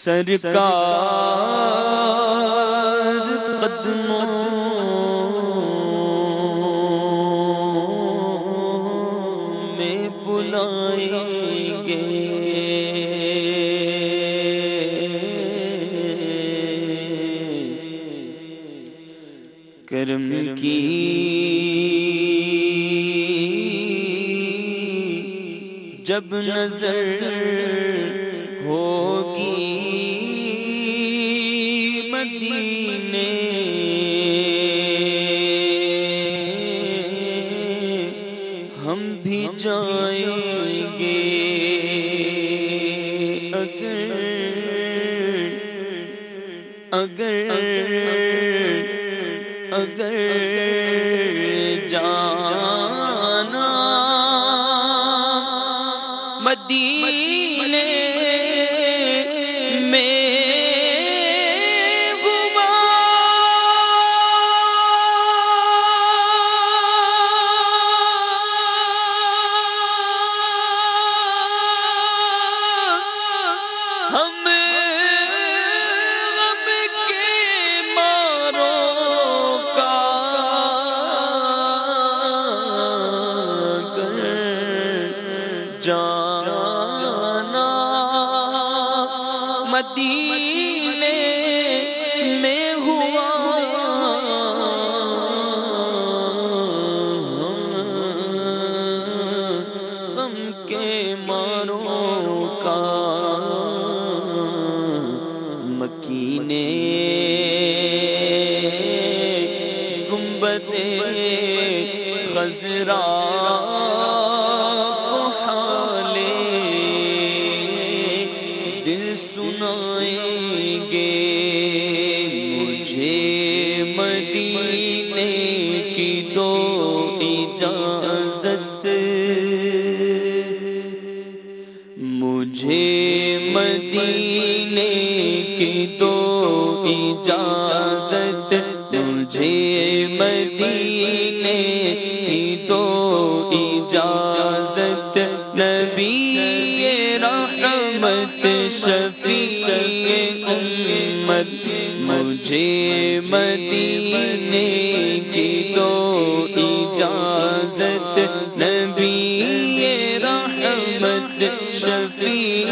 سرکار قدموں میں بلائیں گے، کرم کی جب نظر ہوگی مدینے، ہم بھی جائیں گے اگر جانا مدینے میں ہوا، ہم غم کے ماروں کا جانا مدینے میں ہوا، غم کے ماروں کا مکینے گنبد خضرا سنائیں گے، مجھے مدینے کی دو اجازت، مجھے مدینے کی دو اجازت، مجھے مدینے کی دو اجازت، نبی رحمت شفیع امت، مجھے مدینے کی دو اجازت، نبی رحمت شفیع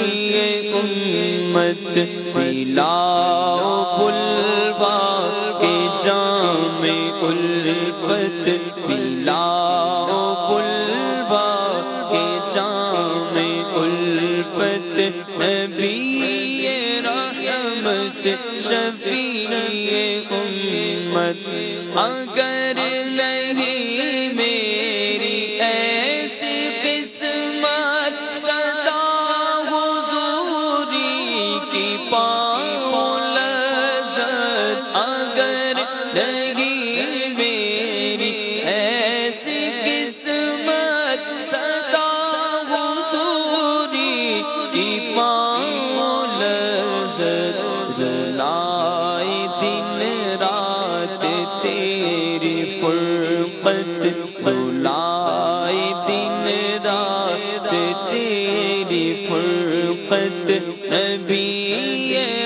امت، پلاؤ بلوا کے جام الفت، پلاؤ بلوا کے جام الفت، نبی رحمت شفیع امت، اگر نہیں میری ایسی قسمت، صدا حضوری کی پاؤں لذت، اگر نہیں میری ایسی قسمت، صدا حضوری کی پاؤں لذت، رلائے دن رات تیری فرقت، رلائے دن رات تیری فرقت، نبی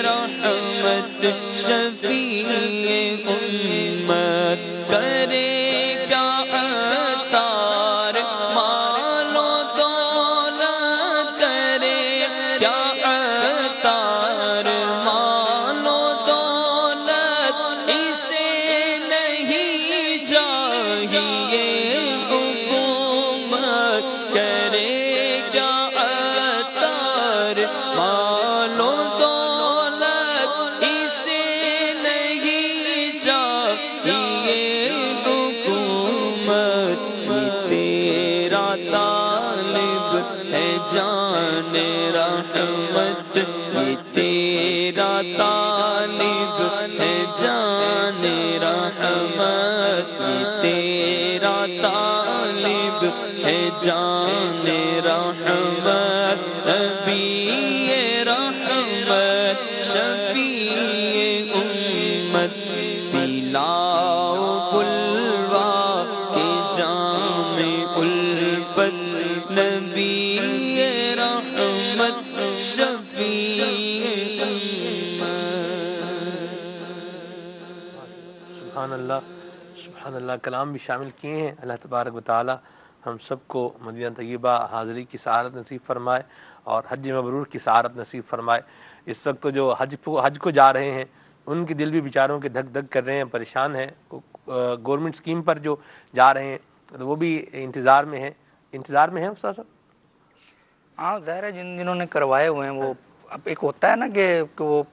رحمت شفیع امت، کرے کیا عطار مال و دولت، کرے کیا عطار مال و دولت، اسے نہیں چاہیے حکومت، کرے کیا عطار مال و دولت، اسے نہیں چاہیے حکومت، یہ تیرا طالب ہے جان رحمت، یہ تیرا طالب ہے جان رحمت، یہ تیرا طالب ہے جان رحمت، نبی رحمت شفیع امت، پلاؤ بلوا کے جام الفت، نبی رحمت شفیع سبحان اللہ سبحان اللہ. کلام بھی شامل کیے ہیں. اللہ تبارک و تعالی ہم سب کو مدینہ طیبہ حاضری کی سعادت نصیب فرمائے اور حج مبرور کی سعادت نصیب فرمائے. اس وقت تو جو حج کو جا رہے ہیں ان کے دل بھی بیچاروں کے دھک دھک کر رہے ہیں, پریشان ہیں. گورنمنٹ اسکیم پر جو جا رہے ہیں وہ بھی انتظار میں ہیں. ہیں استاد صاحب؟ ہاں ظاہر ہے جنہوں نے کروائے ہوئے ہیں وہ اب ایک ہوتا ہے نا کہ وہ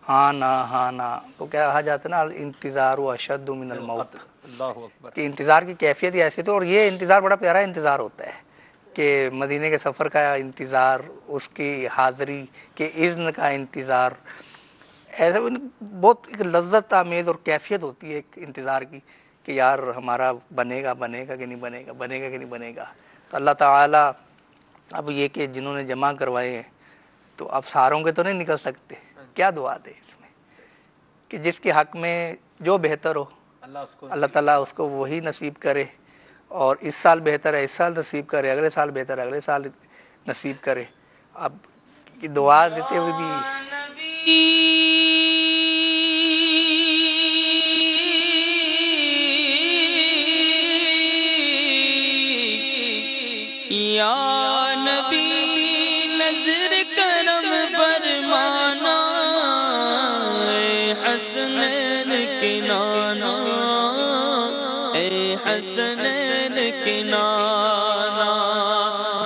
ہاں نہ تو کیا کہا جاتا ہے نا, انتظار و اشد من الموت. اللہ اکبر. کہ انتظار کی کیفیت ہی ایسی. تو اور یہ انتظار بڑا پیارا انتظار ہوتا ہے کہ مدینے کے سفر کا انتظار, اس کی حاضری کے اذن کا انتظار, ایسے بہت ایک لذت آمیز اور کیفیت ہوتی ہے ایک انتظار کی کہ یار ہمارا بنے گا کہ نہیں بنے گا. تو اللہ تعالیٰ اب یہ کہ جنہوں نے جمع کروائے ہیں تو اب ساروں کے تو نہیں نکل سکتے, کیا دعا دے اس میں کہ جس کے حق میں جو بہتر ہو اللہ تعالیٰ اس کو وہی نصیب کرے, اور اس سال بہتر ہے اس سال نصیب کرے, اگلے سال بہتر ہے اگلے سال نصیب کرے. اب دعا دیتے ہوئے بھی یا نبی نظر کرم فرمانا, اے حسنین کے نانا, اے حسنین کے نانا,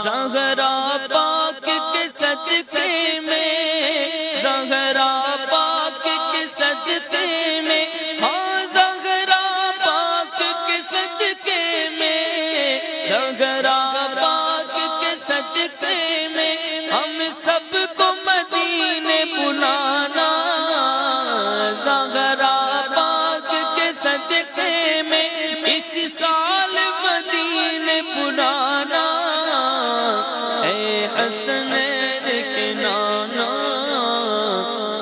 زہرا پاک کے صدقے میں, زہرا پاک کے صدقے میں, ہاں زہرا پاک کے صدقے میں, زہرا صدقے میں ہم سب کو مدینے بلانا, زہرا پاک کے صدقے میں اس سال مدینے بلانا, اے حسنین کے نانا,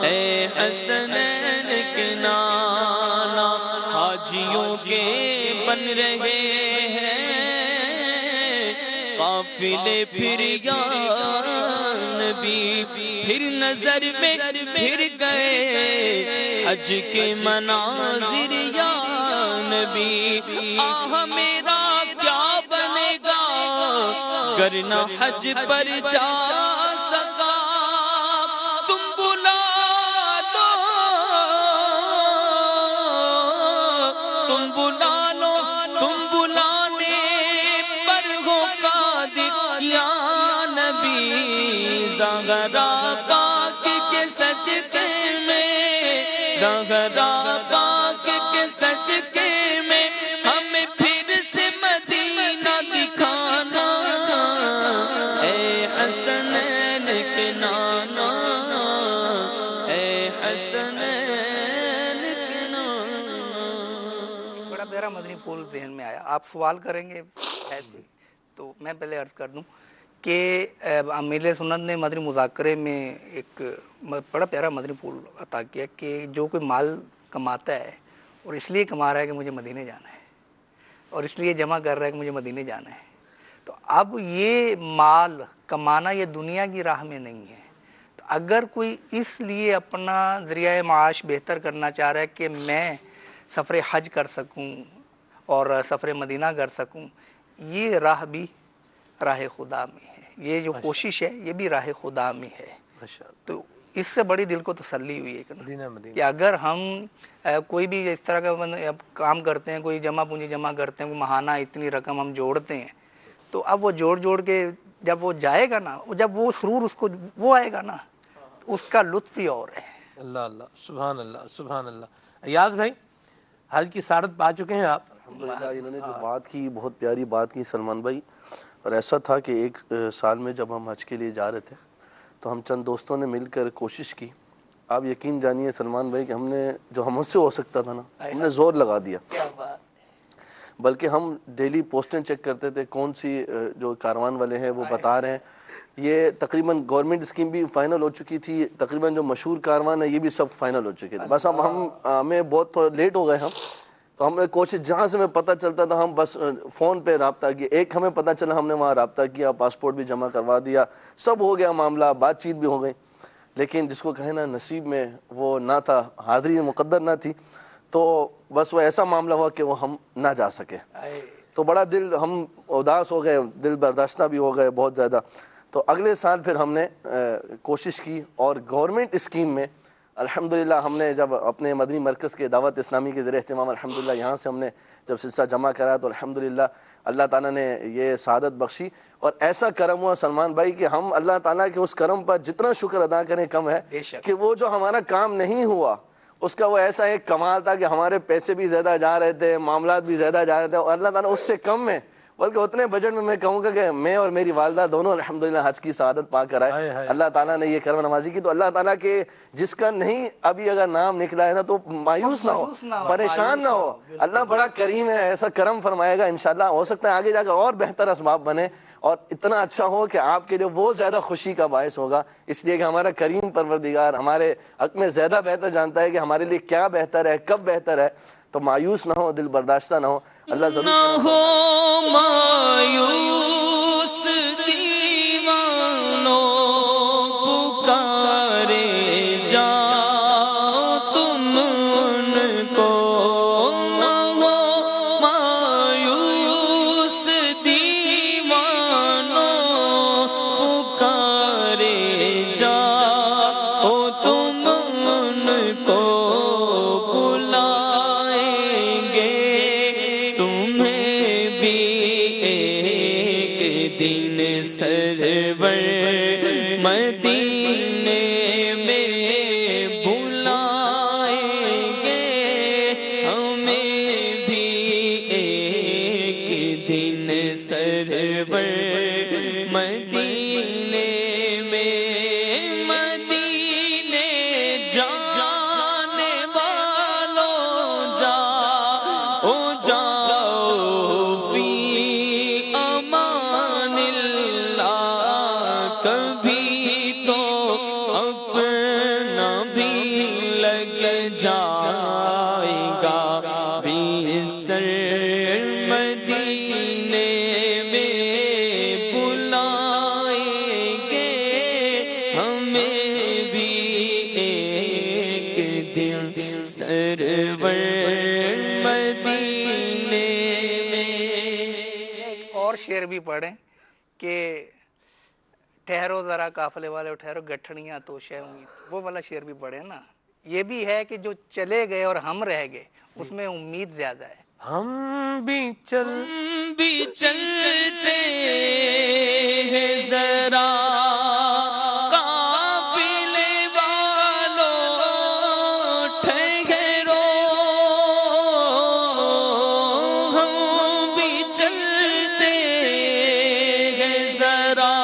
اے حسنین کے نانا. حاجیوں کے بن رہے ہیں قافلے پھر یا نبی, پھر نظر میں پھر گئے حج کے مناظر یا نبی. آہ میرا کیا بنے گا گر نہ حج پر جا سکا, تم بلا لو, تم بلا لو, تم بلانے پر ہو قادر یا نبی. زہرا پاک کے صدقے میں, زہرا پاک کے صدقے میں ہمیں پھر سے مدینہ دکھانا, اے حسنین کے نانا, اے حسنین کے نانا. بڑا پیارا مدنی پھول ذہن میں آیا. آپ سوال کریں گے تو میں پہلے عرض کر دوں کہ امیر سنت نے مدنی مذاکرے میں ایک بڑا پیارا مدنی پھول عطا کیا کہ جو کوئی مال کماتا ہے اور اس لیے کما رہا ہے کہ مجھے مدینے جانا ہے, اور اس لیے جمع کر رہا ہے کہ مجھے مدینے جانا ہے, تو اب یہ مال کمانا یہ دنیا کی راہ میں نہیں ہے. تو اگر کوئی اس لیے اپنا ذریعہ معاش بہتر کرنا چاہ رہا ہے کہ میں سفر حج کر سکوں اور سفر مدینہ کر سکوں, یہ راہ بھی راہ خدا میں ہے, یہ جو کوشش ہے یہ بھی راہ خدا میں ہے. تو اس سے بڑی دل کو تسلی ہوئی ہے کہ اگر ہم کوئی بھی اس طرح کا کام کرتے ہیں, کوئی جمع پونجی جمع کرتے ہیں, کوئی ماہانہ اتنی رقم ہم جوڑتے ہیں, تو اب وہ جوڑ کے جب وہ جائے گا نا, جب وہ سرور اس کو وہ آئے گا نا, اس کا لطف ہی اور ہے. اللہ اللہ سبحان اللہ سبحان اللہ. ایاز بھائی حج کی سعادت پا چکے ہیں آپ. الحمدللہ انہوں نے جو بات کی بہت پیاری بات کی سلمان بھائی, اور ایسا تھا کہ ایک سال میں جب ہم حج کے لیے جا رہے تھے تو ہم چند دوستوں نے مل کر کوشش کی. آپ یقین جانیے سلمان بھائی کہ ہم نے جو ہم سے ہو سکتا تھا نا ہم نے زور لگا دیا, بلکہ ہم ڈیلی پوسٹیں چیک کرتے تھے کون سی جو کاروان والے ہیں وہ بتا رہے ہیں. یہ تقریباً گورنمنٹ اسکیم بھی فائنل ہو چکی تھی, تقریباً جو مشہور کاروان ہے یہ بھی سب فائنل ہو چکے تھے. بس اب ہمیں بہت تھوڑا لیٹ ہو گئے تو ہم نے کوشش جہاں سے ہمیں پتہ چلتا تھا ہم بس فون پہ رابطہ کیا. ایک ہمیں پتہ چلا ہم نے وہاں رابطہ کیا, پاسپورٹ بھی جمع کروا دیا, سب ہو گیا معاملہ, بات چیت بھی ہو گئی. لیکن جس کو کہنا نصیب میں وہ نہ تھا, حاضری مقدر نہ تھی. تو بس وہ ایسا معاملہ ہوا کہ وہ ہم نہ جا سکے. تو بڑا دل ہم اداس ہو گئے, دل برداشتہ بھی ہو گئے بہت زیادہ. تو اگلے سال پھر ہم نے کوشش کی اور گورنمنٹ اسکیم میں الحمدللہ ہم نے جب اپنے مدنی مرکز کے دعوت اسلامی کے زیر اہتمام الحمدللہ یہاں سے ہم نے جب سلسلہ جمع کرا تو الحمدللہ اللہ تعالیٰ نے یہ سعادت بخشی. اور ایسا کرم ہوا سلمان بھائی کہ ہم اللہ تعالیٰ کے اس کرم پر جتنا شکر ادا کریں کم ہے کہ وہ جو ہمارا کام نہیں ہوا اس کا وہ ایسا ایک کمال تھا کہ ہمارے پیسے بھی زیادہ جا رہے تھے, معاملات بھی زیادہ جا رہے تھے, اور اللہ تعالیٰ اس سے کم میں بلکہ اتنے بجٹ میں کہوں گا کہ میں اور میری والدہ دونوں الحمدللہ حج کی سعادت پا کر آئے. اللہ تعالیٰ نے یہ کرم نوازی کی. تو اللہ تعالیٰ کے جس کا نہیں ابھی اگر نام نکلا ہے نا تو مایوس نہ ہو, پریشان نہ ہو. اللہ بڑا کریم ہے, ایسا کرم فرمائے گا انشاءاللہ. ہو سکتا ہے آگے جا کر اور بہتر اسباب بنے اور اتنا اچھا ہو کہ آپ کے لیے وہ زیادہ خوشی کا باعث ہوگا, اس لیے کہ ہمارا کریم پروردگار ہمارے حق میں زیادہ بہتر جانتا ہے کہ ہمارے لیے کیا بہتر ہے, کب بہتر ہے. تو مایوس نہ ہو, دل برداشتہ نہ ہو. اللہ ضرور نہ ہو مایوس دیوانو پکارے جا تم ان کو. نہ ہو مایوس دیوانو پکارے جا تم ان کو بلائیں گے. سرور مدینے میں بلائیں گے ہمیں بھی ایک دن. سرور مدینے میں, مدینے جانے والوں جاؤ جاؤ فی امان اللہ. کبھی تو اپنا بھی لگ جائے گا بستر مدینے میں بلائیں گے ہمیں بھی ایک دن. سرور مدینے میں. ایک اور شعر بھی پڑھیں کہ ٹھہرو ذرا قافلے والے ٹھہرو گٹھڑیاں تو شے امید, وہ والا شعر بھی پڑھیں نا. یہ بھی ہے کہ جو چلے گئے اور ہم رہ گئے اس میں امید زیادہ ہے. ہم بھی چلتے ہیں ذرا قافلے والوں ٹھہرو. ہم بھی چلتے ہیں ذرا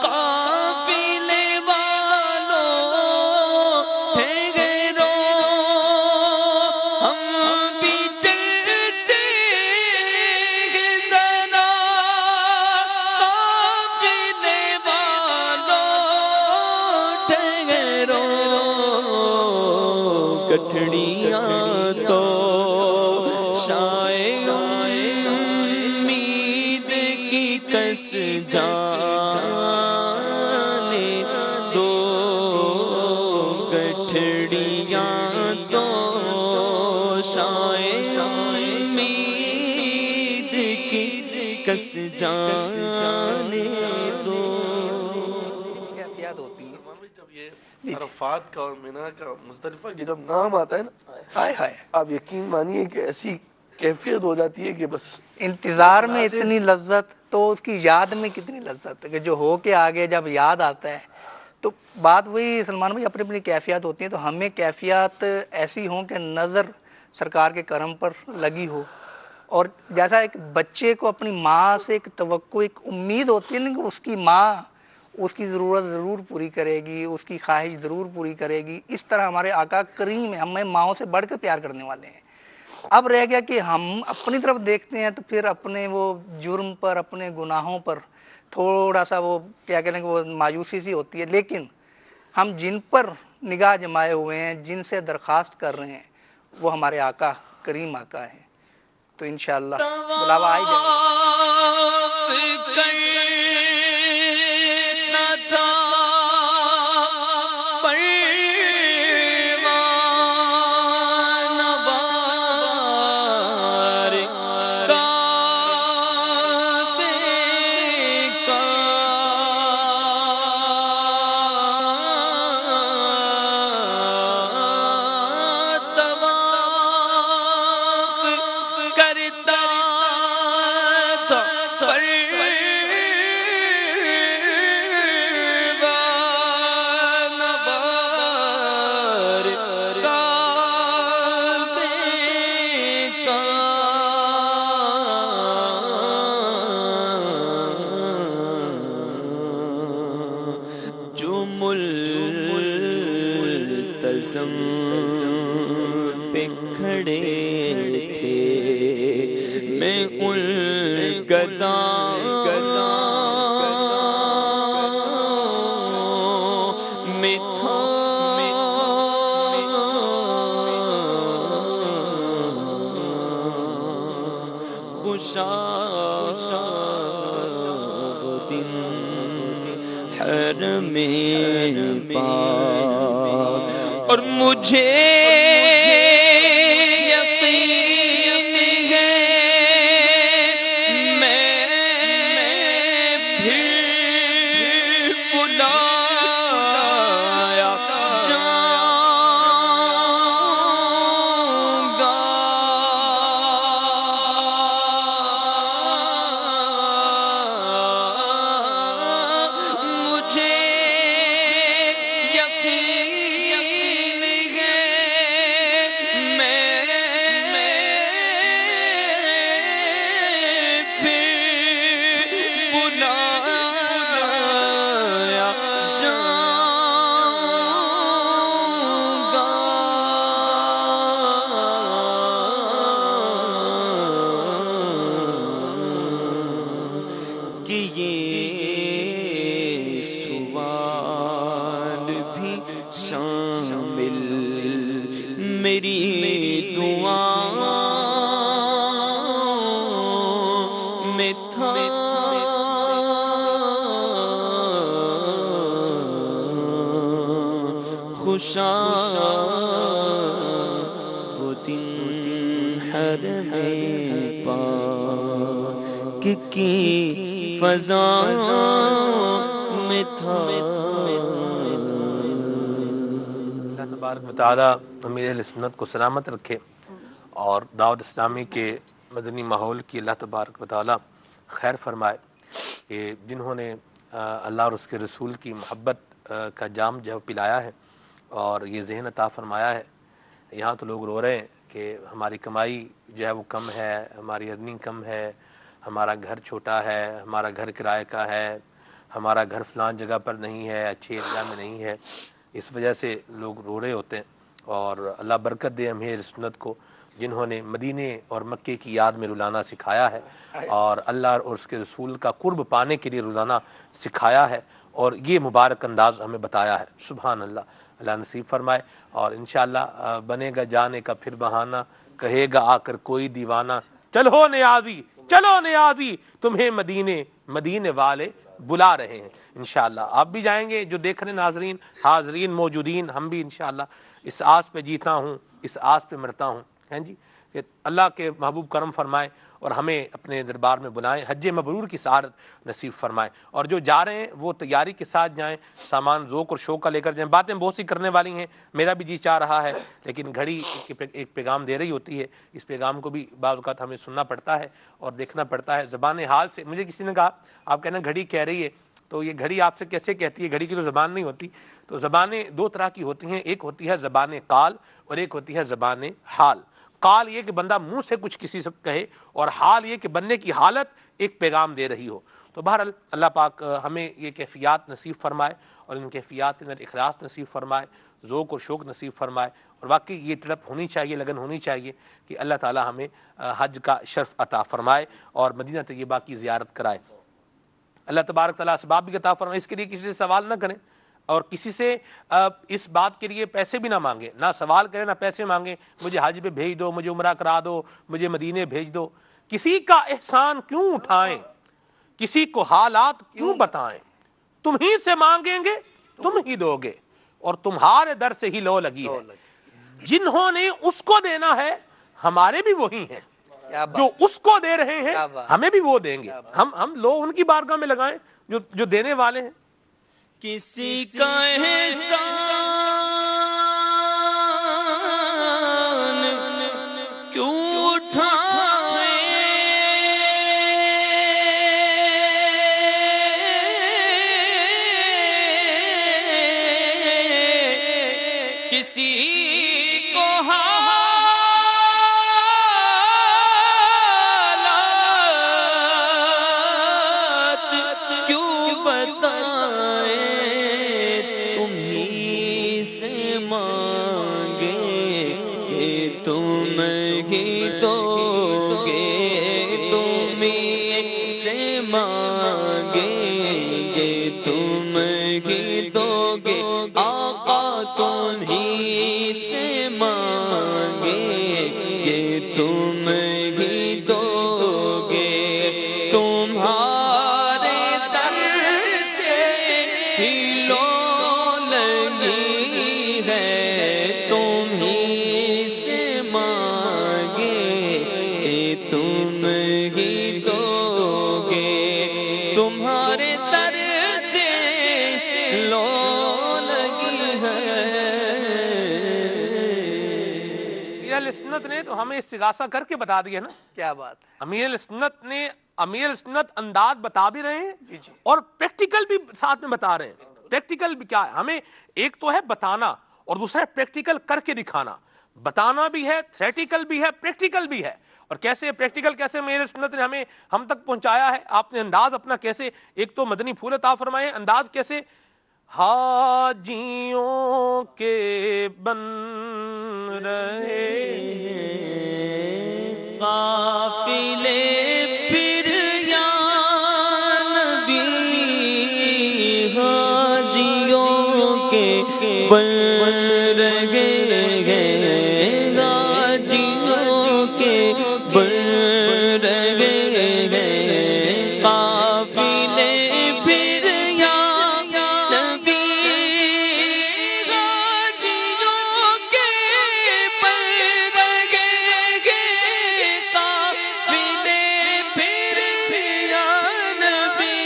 قافلے والوں ٹھہرو. ہم بھی چلتے ہیں ذرا قافلے والوں ٹھہرو. گٹھڑیاں تو شاید امید کی کس جانے دو. گٹھڑیاں تو شاید امید کی کس جانے دو. کیفیات ہوتی ہیں. جب یہ عرفات کا اور مینا کا مزدلفہ کی جب نام آتا ہے نا, ہائے ہائے, آپ یقین مانیے کہ ایسی کیفیت ہو جاتی ہے کہ بس انتظار میں اتنی لذت تو اس کی یاد میں کتنی لذت ہے کہ جو ہو کے آگے جب یاد آتا ہے. تو بات وہی سلمان بھائی اپنی اپنی کیفیات ہوتی ہیں. تو ہمیں کیفیات ایسی ہوں کہ نظر سرکار کے کرم پر لگی ہو, اور جیسا ایک بچے کو اپنی ماں سے ایک توقع ایک امید ہوتی ہے نا کہ اس کی ماں اس کی ضرورت ضرور پوری کرے گی, اس کی خواہش ضرور پوری کرے گی. اس طرح ہمارے آقا کریم ہیں, ہمیں ماؤں سے بڑھ کر پیار کرنے والے ہیں. اب رہ گیا کہ ہم اپنی طرف دیکھتے ہیں تو پھر اپنے وہ جرم پر, اپنے گناہوں پر تھوڑا سا وہ کیا کہیں کہ وہ مایوسی سی ہوتی ہے. لیکن ہم جن پر نگاہ جمائے ہوئے ہیں, جن سے درخواست کر رہے ہیں, وہ ہمارے آقا کریم آقا ہیں. تو انشاءاللہ بلاوا آئی جائے تھے میں ان گداؤں میں تھا خوشا وہ دن حرم پاک اور مجھے یقین ہے میں پھر بلایا جاؤں گا مجھے یقین ہے میں پھر بلایا جاؤں گا کہ یہ سوال بھی شامل میری دعاؤں میں تھا خوشا وہ دن حرم پاک کی فضاؤں میں تھا اللہ تبارک و تعالیٰ امیر اہل سنت کو سلامت رکھے اور دعوت اسلامی کے مدنی ماحول کی اللہ تبارک و تعالیٰ خیر فرمائے کہ جنہوں نے اللہ اور اس کے رسول کی محبت کا جام جو ہے پلایا ہے اور یہ ذہن عطا فرمایا ہے. یہاں تو لوگ رو رہے ہیں کہ ہماری کمائی جو ہے وہ کم ہے، ہماری ارننگ کم ہے، ہمارا گھر چھوٹا ہے، ہمارا گھر کرائے کا ہے، ہمارا گھر فلان جگہ پر نہیں ہے، اچھے ایریا میں نہیں ہے. اس وجہ سے لوگ رو رہے ہوتے ہیں. اور اللہ برکت دے امیر سنت کو جنہوں نے مدینے اور مکے کی یاد میں رلانا سکھایا ہے اور اللہ اور اس کے رسول کا قرب پانے کے لیے رلانا سکھایا ہے اور یہ مبارک انداز ہمیں بتایا ہے. سبحان اللہ. اللہ نصیب فرمائے اور انشاءاللہ بنے گا جانے کا پھر بہانہ، کہے گا آ کر کوئی دیوانہ، چلو نیازی چلو نیازی تمہیں مدینے والے بلا رہے ہیں. انشاءاللہ آپ بھی جائیں گے، جو دیکھ رہے ناظرین حاضرین موجودین، ہم بھی انشاءاللہ اس آس پہ جیتا ہوں، اس آس پہ مرتا ہوں. ہیں جی کہ اللہ کے محبوب کرم فرمائے اور ہمیں اپنے دربار میں بلائیں، حج مبرور کی سعادت نصیب فرمائے. اور جو جا رہے ہیں وہ تیاری کے ساتھ جائیں، سامان ذوق اور شوق کا لے کر جائیں. باتیں بہت سی کرنے والی ہیں، میرا بھی جی چاہ رہا ہے، لیکن گھڑی ایک پیغام دے رہی ہوتی ہے. اس پیغام کو بھی بعض اوقات ہمیں سننا پڑتا ہے اور دیکھنا پڑتا ہے. زبان حال سے مجھے کسی نے کہا آپ کہنا گھڑی کہہ رہی ہے تو یہ گھڑی آپ سے کیسے کہتی ہے؟ گھڑی کی تو زبان نہیں ہوتی. تو زبانیں دو طرح کی ہوتی ہیں، ایک ہوتی ہے زبان قال اور ایک ہوتی ہے زبان حال. قال یہ کہ بندہ منہ سے کچھ کسی سے کہے اور حال یہ کہ بندے کی حالت ایک پیغام دے رہی ہو. تو بہرحال اللہ پاک ہمیں یہ کیفیات نصیب فرمائے اور ان کیفیات کے اندر اخلاص نصیب فرمائے، ذوق اور شوق نصیب فرمائے. اور واقعی یہ تڑپ ہونی چاہیے، لگن ہونی چاہیے کہ اللہ تعالی ہمیں حج کا شرف عطا فرمائے اور مدینہ طیبہ کی زیارت کرائے. اللہ تبارک تعالیٰ اسباب بھی عطا فرمائے. اس کے لیے کسی سے سوال نہ کریں اور کسی سے اس بات کے لیے پیسے بھی نہ مانگیں، نہ سوال کریں نہ پیسے مانگیں. مجھے حج پہ بھیج دو، مجھے عمرہ کرا دو، مجھے مدینے بھیج دو. کسی کا احسان کیوں اٹھائیں، کسی کو حالات کیوں بتائیں. تم ہی سے مانگیں گے تم ہی دو گے اور تمہارے در سے ہی لو لگی ہے. جنہوں نے اس کو دینا ہے ہمارے بھی وہی ہیں، جو اس کو دے رہے ہیں ہمیں بھی وہ دیں گے. ہم لو ان کی بارگاہ میں لگائیں جو دینے والے ہیں. کسی کا احسان کیوں اٹھائیں، کسی کو حالات کیوں بتائیں. تم ہی ہی دو گے، تم ہی سے مانگیں گے، تم ہی دو گے آقا، تم ہی سے مانگیں گے، تم ہی دو گے، تمہارے در سے ہی لو لگی ہے، تم ہی سے مانگیں گے، تم ہی دو گے، تمہارے در سے لو لگی ہے۔ امیر سنت نے تو ہمیں استغاثہ کر کے بتا دیا نا، کیا بات ہے، امیر سنت نے امیر سنت انداز بتا بھی رہے ہیں جی جی، اور پریکٹیکل بھی ساتھ میں بتا رہے ہیں۔ پریکٹیکل بھی کیا ہے، ہمیں ایک تو ہے بتانا اور دوسرا ہے پریکٹیکل کر کے دکھانا۔ بتانا بھی ہے، تھیریٹیکل بھی ہے، پریکٹیکل بھی ہے۔ اور کیسے پریکٹیکل، کیسے امیر سنت نے ہمیں ہم تک پہنچایا ہے، آپ نے انداز اپنا کیسے، ایک تو مدنی پھول عطا فرمائے، انداز کیسے، حاجیوں کے بن رہے قافلے پھر یا نبی، حاجیوں کے بن رہے ہیں، حاجیوں کے بن رہے ہیں، قافلے پھر یا نبی، حاجیوں کے بن رہے ہیں، قافلے پھر یا نبی،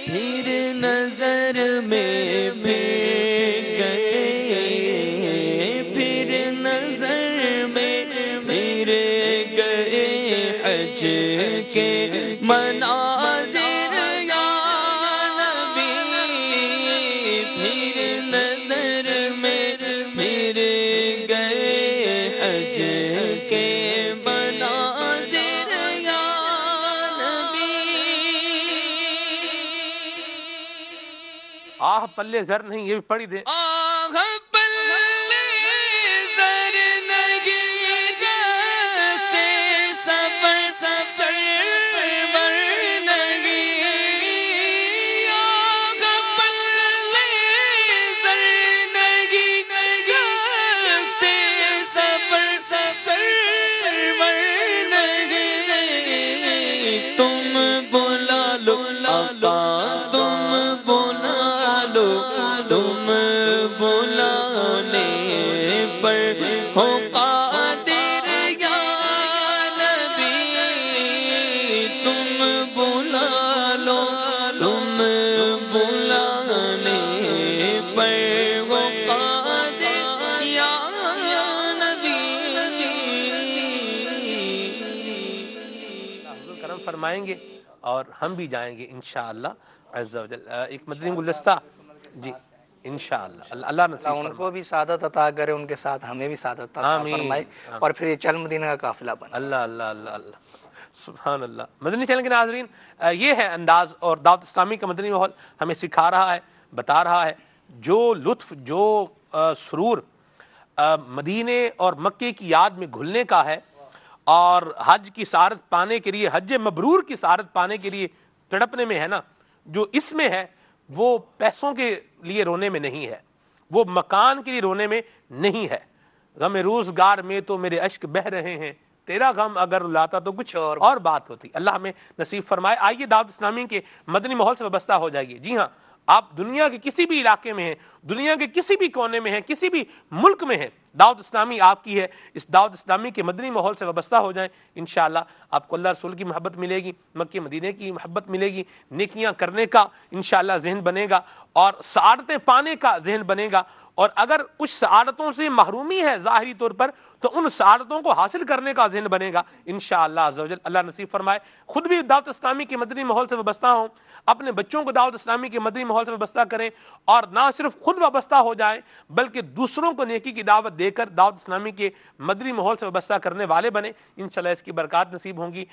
پھر نظر میں پھر گئے، پھر نظر میں پھر گئے حج کے مناظر یا نبی، پھر نظر میں پھر گئے حج کے مناظر یا نبی۔ آہ پلے زر نہیں، یہ بھی پڑھی دے، آہ پلے زر نہیں رہتے، سفر سرور نہیں، آہ پلے زر نہیں رہتے، سفر سرور نہیں، تم بلا لو آقا، تم بلا لو، تم بلانے پر ہو قادر یا نبی، تم بلا لو، تم بلانے پر ہو قادر یا نبی۔ حضور کرم فرمائیں گے اور ہم بھی جائیں گے انشاءاللہ عز و جل۔ ایک مدنی گلدستہ، جی انشاءاللہ، اللہ نصیب اللہ ان کو بھی سعادت عطا کرے، ان کے ساتھ ہمیں بھی سعادت عطا آمین، فرمائے، اور پھر یہ چل مدینہ کا قافلہ بنے۔ اللہ اللہ اللہ اللہ، سبحان اللہ۔ مدنی چینل کے ناظرین، یہ ہے انداز، اور دعوت اسلامی کا مدنی ماحول ہمیں سکھا رہا ہے، بتا رہا ہے، جو لطف، جو سرور مدینے اور مکے کی یاد میں گھلنے کا ہے، اور حج کی سعادت پانے کے لیے، حج مبرور کی سعادت پانے کے لیے تڑپنے میں ہے نا، جو اس میں ہے وہ پیسوں کے لیے رونے میں نہیں ہے، وہ مکان کے لیے رونے میں نہیں ہے۔ غم روزگار میں تو میرے اشک بہ رہے ہیں، تیرا غم اگر لاتا تو کچھ اور بات ہوتی۔ اللہ ہمیں نصیب فرمائے۔ آئیے دعوت اسلامی کے مدنی ماحول سے وابستہ ہو جائیے۔ جی ہاں، آپ دنیا کے کسی بھی علاقے میں ہیں، دنیا کے کسی بھی کونے میں ہیں، کسی بھی ملک میں ہیں، دعوت اسلامی آپ کی ہے۔ اس دعوت اسلامی کے مدنی ماحول سے وابستہ ہو جائیں، انشاءاللہ آپ کو اللہ رسول کی محبت ملے گی، مکہ مدینے کی محبت ملے گی، نیکیاں کرنے کا انشاءاللہ ذہن بنے گا، اور سعادتیں پانے کا ذہن بنے گا۔ اور اگر کچھ سعادتوں سے محرومی ہے ظاہری طور پر، تو ان سعادتوں کو حاصل کرنے کا ذہن بنے گا انشاءاللہ عز و جل۔ اللہ نصیب فرمائے۔ خود بھی دعوت اسلامی کے مدنی ماحول سے وابستہ ہوں، اپنے بچوں کو دعوت اسلامی کے مدنی ماحول سے وابستہ کریں، اور نہ صرف خود وابستہ ہو جائیں بلکہ دوسروں کو نیکی کی دعوت دے کر دعوت اسلامی کے مدنی ماحول سے وابستہ کرنے والے بنیں۔ انشاءاللہ اس کی برکات نصیب ہوں گی۔